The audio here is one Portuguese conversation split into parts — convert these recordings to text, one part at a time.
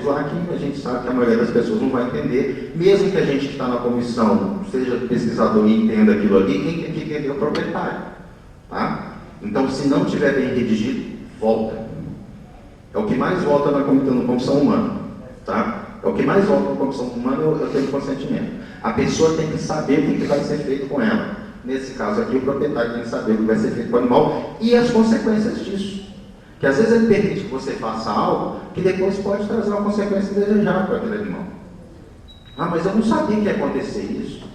lá que a gente sabe que a maioria das pessoas não vai entender, mesmo que a gente que está na comissão seja pesquisador e entenda aquilo ali, quem tem que entender é o proprietário. Tá? Então, se não estiver bem redigido, volta. É o que mais volta na comissão humana. Tá? É o que mais volta na comissão humana, eu tenho consentimento. A pessoa tem que saber o que vai ser feito com ela. Nesse caso aqui, o proprietário tem que saber o que vai ser feito com o animal e as consequências disso. Que às vezes ele permite que você faça algo que depois pode trazer uma consequência indesejável para aquele animal. Ah, mas eu não sabia que ia acontecer isso.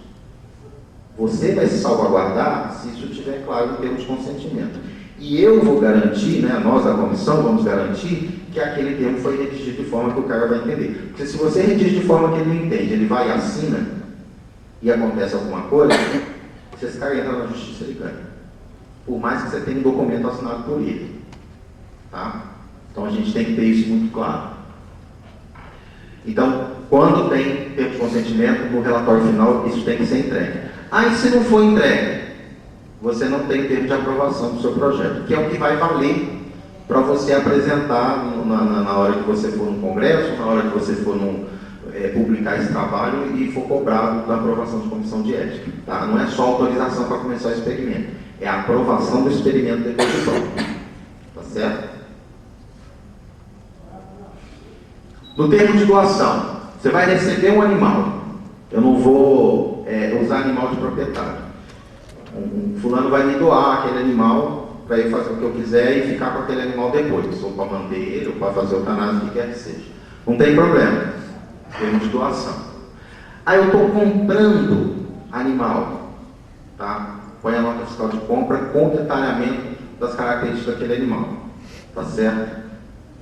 Você vai se salvaguardar se isso estiver claro em termos de consentimento. E eu vou garantir, né, nós da comissão vamos garantir que aquele termo foi redigido de forma que o cara vai entender. Porque se você redige de forma que ele não entende, ele vai e assina e acontece alguma coisa, se esse cara entra na justiça, ele ganha. Por mais que você tenha um documento assinado por ele. Tá? Então a gente tem que ter isso muito claro. Então, quando tem termo de consentimento, no relatório final, isso tem que ser entregue. Ah, e se não for entregue? Você não tem termo de aprovação do seu projeto, que é o que vai valer para você apresentar na hora que você for no congresso, na hora que você for publicar esse trabalho e for cobrado da aprovação de comissão de ética. Tá? Não é só autorização para começar o experimento, é a aprovação do experimento depois de pronto. Tá certo? No termo de doação, você vai receber um animal. Eu não vou usar animal de proprietário. Um fulano vai me doar aquele animal para eu fazer o que eu quiser e ficar com aquele animal depois, ou para manter ele, ou para fazer eutanásia, o que quer que seja. Não tem problema. Termo de doação. Aí eu estou comprando animal. Tá? Põe a nota fiscal de compra com detalhamento das características daquele animal. Tá certo?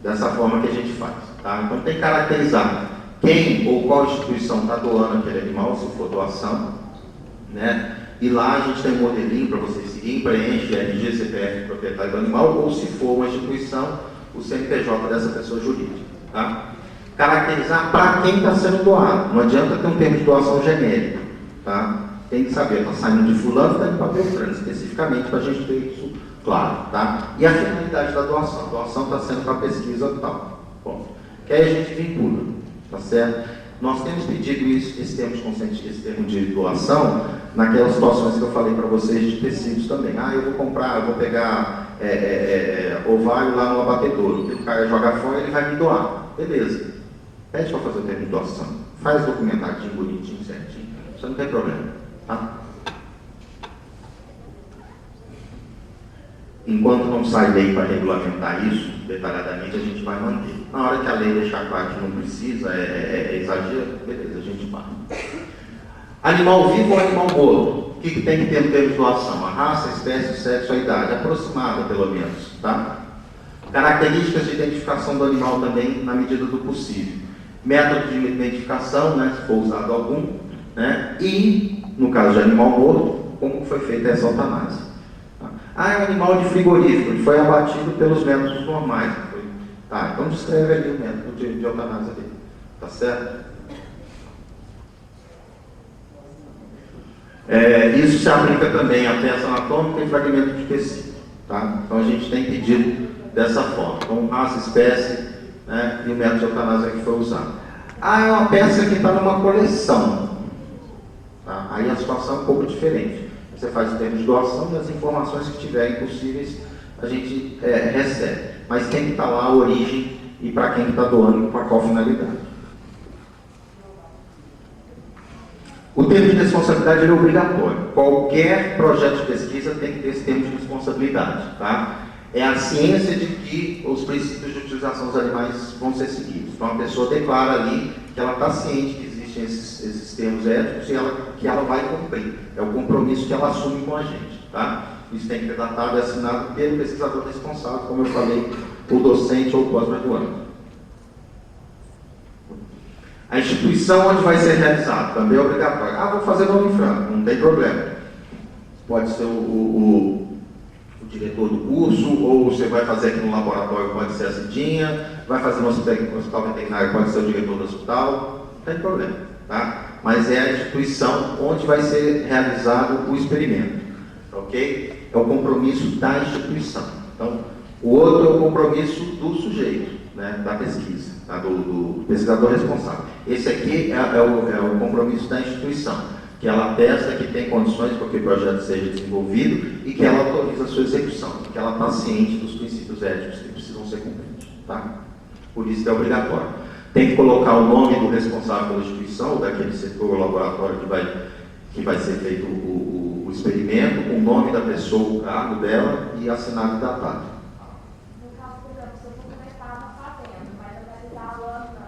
Dessa forma que a gente faz. Tá? Então tem que caracterizar quem ou qual instituição está doando aquele animal, se for doação, né? E lá a gente tem um modelinho para vocês seguirem, preenche RG, CPF, proprietário do animal, ou se for uma instituição, o CNPJ dessa pessoa jurídica. Tá? Caracterizar para quem está sendo doado. Não adianta ter um termo de doação genérico. Tá? Tem que saber, está saindo de fulano, está indo para Beltrano, especificamente para a gente ter isso claro. Tá? E a finalidade da doação. A doação está sendo para pesquisa tal. Bom, que aí a gente vincula. Tá certo? Nós temos pedido esse termo de consentimento, esse termo de doação, naquelas situações que eu falei para vocês de tecidos também. Ah, eu vou pegar ovário lá no abatedouro, que o cara joga fora, ele vai me doar. Beleza. Pede para fazer o termo de doação. Faz documentadinho, bonitinho, certinho. Isso não tem problema. Tá? Enquanto não sai lei para regulamentar isso, detalhadamente, a gente vai manter. Na hora que a lei deixar claro que não precisa, é exagero, beleza, a gente vai. Animal vivo ou animal morto? O que tem que ter no termo de doação? A raça, a espécie, o sexo, a idade, aproximada pelo menos. Tá? Características de identificação do animal também, na medida do possível. Método de identificação, né, se for usado algum, né? E, no caso de animal morto, como foi feita essa eutanásia. Ah, é um animal de frigorífico, ele foi abatido pelos métodos normais. Tá, então descreve ali o método de eutanásia dele. Tá certo? Isso se aplica também à peça anatômica e fragmento de tecido. Tá? Então a gente tem pedido dessa forma. Então, raça, espécie, né, e o método de eutanásia que foi usado. Ah, é uma peça que está numa coleção. Tá? Aí a situação é um pouco diferente. Você faz o termo de doação e as informações que tiverem possíveis a gente recebe. Mas tem que estar lá a origem e para quem está doando e para qual finalidade. O termo de responsabilidade é obrigatório. Qualquer projeto de pesquisa tem que ter esse termo de responsabilidade. Tá? É a ciência de que os princípios de utilização dos animais vão ser seguidos. Então a pessoa declara ali que ela está ciente que existem esses termos éticos e que ela vai cumprir. É o compromisso que ela assume com a gente. Tá? Isso tem que ser datado e assinado pelo pesquisador responsável, como eu falei, o docente ou o pós-graduando. A instituição onde vai ser realizado também é obrigatório. Ah, vou fazer no Unifran, não tem problema. Pode ser o diretor do curso, ou você vai fazer aqui no laboratório, pode ser a Cidinha, vai fazer no hospital veterinário, pode ser o diretor do hospital, não tem problema. Tá? Mas é a instituição onde vai ser realizado o experimento. Ok? É o compromisso da instituição. Então, o outro é o compromisso do sujeito, né, da pesquisa. tá? do pesquisador responsável. Esse aqui é o compromisso da instituição, que ela atesta que tem condições para que o projeto seja desenvolvido e que ela autoriza a sua execução, que ela está ciente dos princípios éticos que precisam ser cumpridos. Tá? Por isso que é obrigatório. Tem que colocar o nome do responsável pela instituição, ou daquele setor ou laboratório que vai ser feito o experimento, o nome da pessoa, o cargo dela e assinado e datado. No caso, por exemplo, se eu for começar na fazenda, mas analisar a lâmina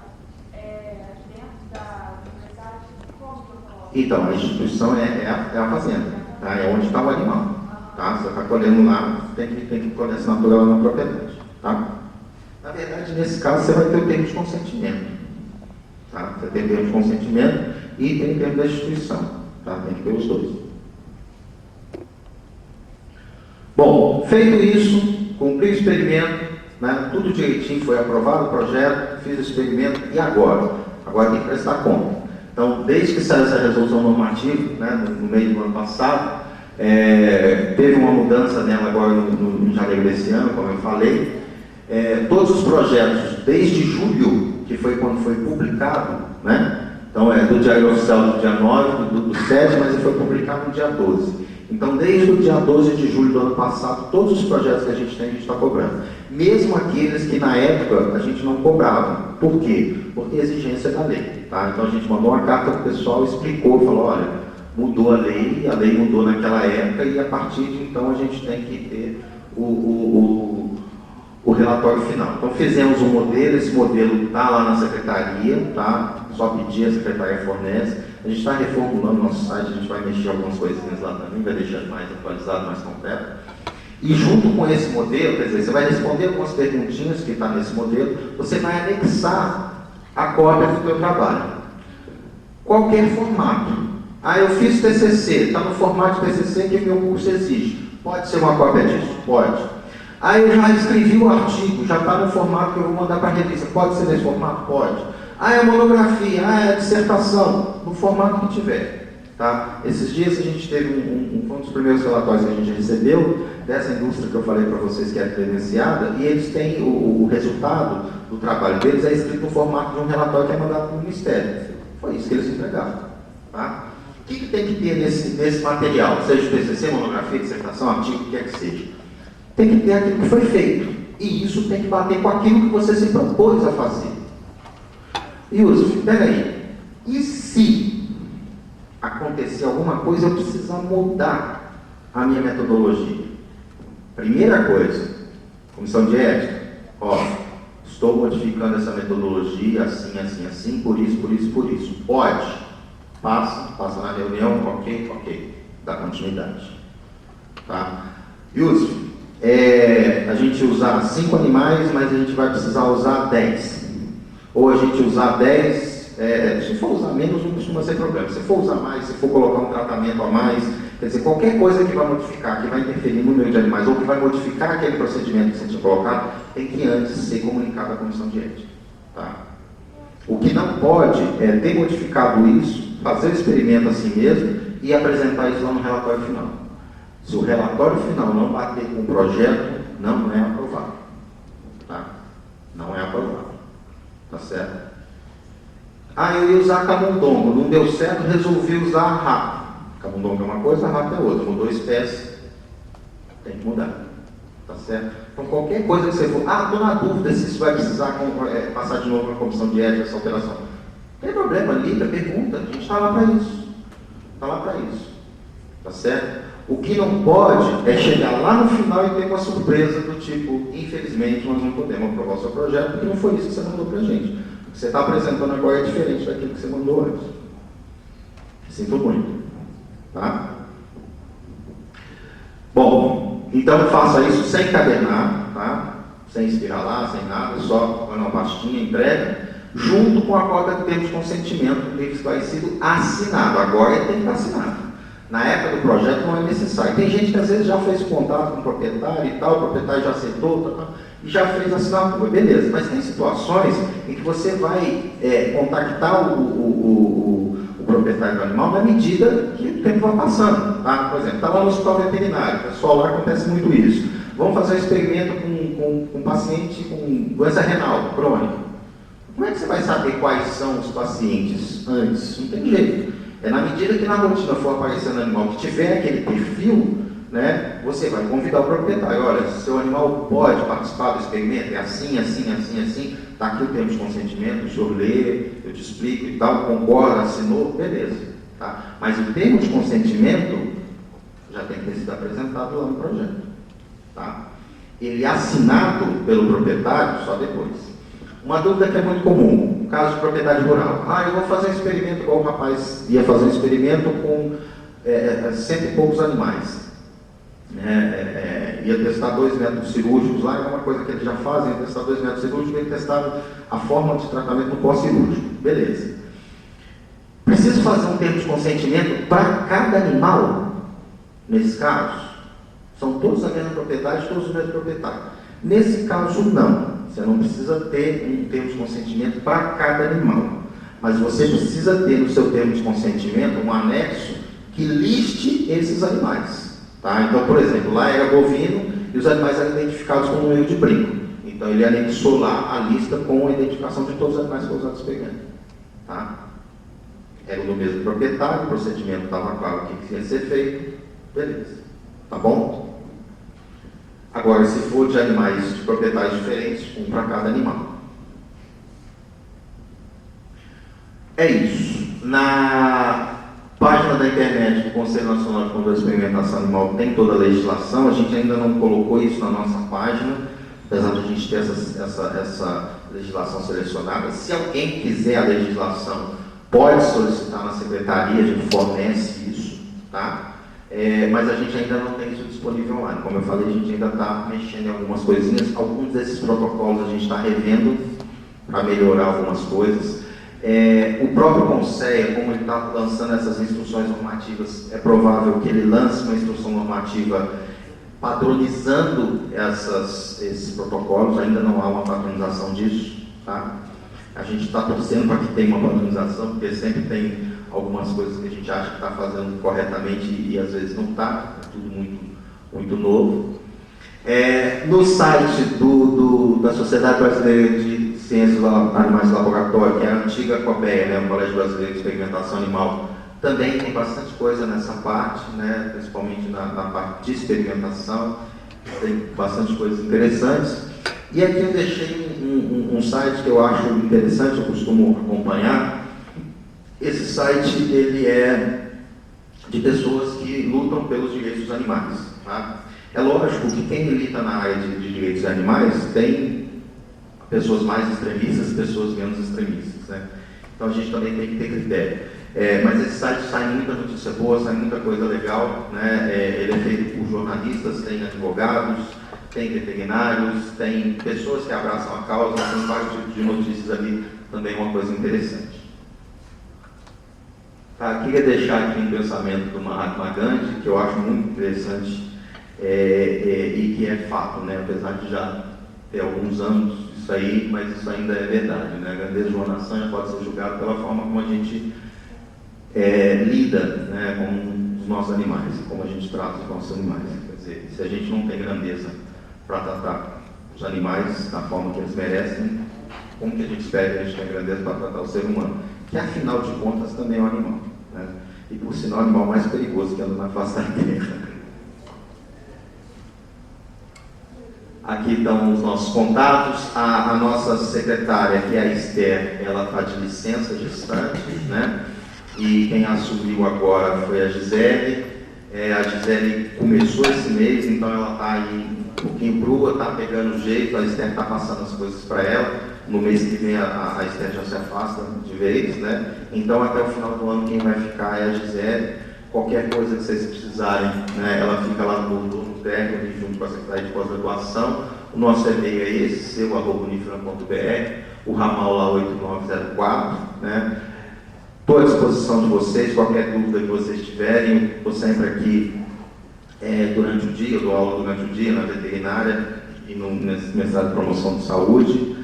dentro da universidade, como que eu coloco? Então, a instituição é a fazenda, tá? É onde está o animal. Tá? Você está colhendo lá, tem que colher a assinatura lá na propriedade. Tá? Na verdade, nesse caso, você vai ter o termo de consentimento. Tá? Você tem o termo de consentimento e tem o termo da instituição. Tá? Tem que ter os dois. Bom, feito isso, cumpri o experimento, né? Tudo direitinho, foi aprovado o projeto, fiz o experimento, e agora? Agora tem que prestar conta. Então, desde que saiu essa resolução normativa, né, no meio do ano passado, teve uma mudança nela agora em janeiro desse ano, como eu falei. Todos os projetos, desde julho, que foi quando foi publicado, né? Então é do Diário Oficial do dia 9, do 7, mas ele foi publicado no dia 12. Então, desde o dia 12 de julho do ano passado, todos os projetos que a gente tem, a gente está cobrando. Mesmo aqueles que na época a gente não cobrava. Por quê? Porque a exigência da lei. Tá? Então a gente mandou uma carta para o pessoal, explicou, falou, olha, mudou a lei mudou naquela época e a partir de então a gente tem que ter o relatório final. Então fizemos um modelo, esse modelo está lá na secretaria, tá? Só pedir, a secretaria fornece. A gente está reformulando o nosso site, a gente vai mexer algumas coisinhas lá também, vai deixar mais atualizado, mais completo. E junto com esse modelo, quer dizer, você vai responder algumas perguntinhas que está nesse modelo, você vai anexar a cópia do seu trabalho. Qualquer formato. Ah, eu fiz TCC, está no formato de TCC que meu curso exige. Pode ser uma cópia disso? Pode. Ah, eu já escrevi o artigo, já está no formato que eu vou mandar para a revista. Pode ser nesse formato? Pode. Ah, é monografia, é dissertação, no formato que tiver. Tá? Esses dias a gente teve um dos primeiros relatórios que a gente recebeu dessa indústria que eu falei para vocês que é credenciada, e eles têm o resultado do trabalho deles, é escrito no formato de um relatório que é mandado para o Ministério. Foi isso que eles entregaram. Tá? O que tem que ter nesse material? Seja TCC, monografia, dissertação, artigo, o que quer que seja. Tem que ter aquilo que foi feito. E isso tem que bater com aquilo que você se propôs a fazer. Yusuf, peraí, e se acontecer alguma coisa, eu precisar mudar a minha metodologia? Primeira coisa, comissão de ética, estou modificando essa metodologia assim, por isso. Pode, passa na reunião, ok, dá continuidade. Tá? Yusuf, a gente usar 5 animais, mas a gente vai precisar usar 10. Ou a gente usar 10, se for usar menos não costuma ser problema. Se for usar mais, se for colocar um tratamento a mais, quer dizer, qualquer coisa que vai modificar, que vai interferir no número de animais, ou que vai modificar aquele procedimento que você tinha colocado, tem que antes ser comunicado à comissão de ética. Tá? O que não pode é ter modificado isso, fazer o experimento assim mesmo e apresentar isso lá no relatório final. Se o relatório final não bater com o projeto, não é aprovado. Tá? Não é aprovado. Tá certo? Ah, eu ia usar camundongo, não deu certo, resolvi usar rato. Camundongo é uma coisa, rato é outra. Mudou espécie, tem que mudar. Tá certo? Então qualquer coisa que você for, estou na dúvida se isso vai precisar passar de novo na comissão de ética, essa alteração. Não tem problema, liga, pergunta, a gente está lá para isso. Está lá para isso. Tá certo? O que não pode é chegar lá no final e ter uma surpresa do tipo, infelizmente nós não podemos aprovar o seu projeto porque não foi isso que você mandou para a gente. O que você está apresentando agora é diferente daquilo que você mandou antes. Sinto muito. Tá? Bom, então faça isso sem encadernar, tá? Sem espiralar, sem nada, só com uma pastinha, entrega, junto com a cópia do termo de consentimento, livre esclarecido, assinado. Agora ele tem que estar assinado. Na época do projeto não é necessário. Tem gente que às vezes já fez contato com o proprietário e tal, o proprietário já aceitou e já fez a assinatura, beleza. Mas tem situações em que você vai contactar o proprietário do animal na medida que o tempo vai passando. Tá? Por exemplo, está lá no hospital veterinário, o pessoal lá acontece muito isso. Vamos fazer um experimento com um paciente com doença renal crônica. Como é que você vai saber quais são os pacientes antes? Não tem jeito. É na medida que na rotina for aparecendo animal que tiver aquele perfil, né, você vai convidar o proprietário. Olha, seu animal pode participar do experimento, é assim, assim, assim, assim, está aqui o termo de consentimento, o senhor lê, eu te explico e tal, concorda, assinou, beleza. Tá? Mas o termo de consentimento já tem que ter sido apresentado lá no projeto. Tá? Ele é assinado pelo proprietário só depois. Uma dúvida que é muito comum, no caso de propriedade rural. Eu vou fazer um experimento, igual o rapaz ia fazer um experimento com 100 e poucos animais. Ia testar 2 métodos cirúrgicos lá, é uma coisa que eles já fazem, ia testar 2 métodos cirúrgicos, ia testar a forma de tratamento no pós-cirúrgico. Beleza. Preciso fazer um termo de consentimento para cada animal, nesses casos? São todos a mesma propriedade, todos os mesmos proprietários. Nesse caso, não. Você não precisa ter um termo de consentimento para cada animal. Mas você precisa ter no seu termo de consentimento um anexo que liste esses animais. Tá? Então, por exemplo, lá era bovino e os animais eram identificados como meio de brinco. Então, ele anexou lá a lista com a identificação de todos os animais que foram usados pegando. Tá? Era do mesmo proprietário, o procedimento estava claro o que ia ser feito. Beleza. Tá bom? Agora, se for de animais de proprietários diferentes, um para cada animal. É isso. Na página da internet do Conselho Nacional de Controle da Experimentação Animal tem toda a legislação. A gente ainda não colocou isso na nossa página, apesar de a gente ter essa legislação selecionada. Se alguém quiser a legislação, pode solicitar na secretaria, a gente fornece isso, tá? Mas a gente ainda não tem isso disponível online. Como eu falei, a gente ainda está mexendo em algumas coisinhas. Alguns desses protocolos a gente está revendo para melhorar algumas coisas. O próprio Conselho, como ele está lançando essas instruções normativas, é provável que ele lance uma instrução normativa padronizando esses protocolos. Ainda não há uma padronização disso, tá? A gente está torcendo para que tenha uma padronização, porque sempre tem algumas coisas que a gente acha que está fazendo corretamente e às vezes não está, é tudo muito novo. No site da Sociedade Brasileira de Ciências Animais de Laboratório, que é a antiga COBEA, né, o Colégio Brasileiro de Experimentação Animal, também tem bastante coisa nessa parte, né, principalmente na parte de experimentação, tem bastante coisas interessantes. E aqui eu deixei um site que eu acho interessante, eu costumo acompanhar. Esse site ele é de pessoas que lutam pelos direitos dos animais. Tá? É lógico que quem milita na área de direitos dos animais tem pessoas mais extremistas e pessoas menos extremistas. Né? Então a gente também tem que ter critério. Mas esse site sai muita notícia boa, sai muita coisa legal. Né? Ele é feito por jornalistas, tem advogados, tem veterinários, tem pessoas que abraçam a causa, tem vários tipos de notícias ali, também uma coisa interessante. Queria deixar aqui um pensamento do Mahatma Gandhi, que eu acho muito interessante e que é fato, né? Apesar de já ter alguns anos isso aí, mas isso ainda é verdade. Né? A grandeza de uma nação pode ser julgada pela forma como a gente lida, né, com os nossos animais, como a gente trata os nossos animais. Quer dizer, se a gente não tem grandeza para tratar os animais da forma que eles merecem, como que a gente espera que a gente tenha grandeza para tratar o ser humano? Que afinal de contas também é um animal, né? E por sinal é o animal mais perigoso que anda na face da terra. Aqui estão os nossos contatos. A nossa secretária, que é a Esther, ela está de licença gestante, né? E quem assumiu agora foi a Gisele. A Gisele começou esse mês, então ela está aí um pouquinho crua, está pegando jeito, a Esther está passando as coisas para ela. No mês que vem a Esther já se afasta de vez, né? Então até o final do ano quem vai ficar é a Gisele. Qualquer coisa que vocês precisarem, né, ela fica lá no técnico, junto com a Secretaria de Pós-Graduação. O nosso e-mail é esse, seu@unifran.br, o ramal lá 8904, né? Estou à disposição de vocês, qualquer dúvida que vocês tiverem. Estou sempre aqui durante o dia, eu dou aula durante o dia na veterinária e nesse mestrado de promoção de saúde.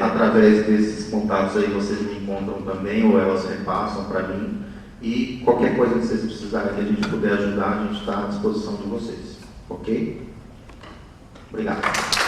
Através desses contatos aí vocês me encontram também, ou elas repassam para mim. E qualquer coisa que vocês precisarem que a gente puder ajudar, a gente está à disposição de vocês. Ok? Obrigado.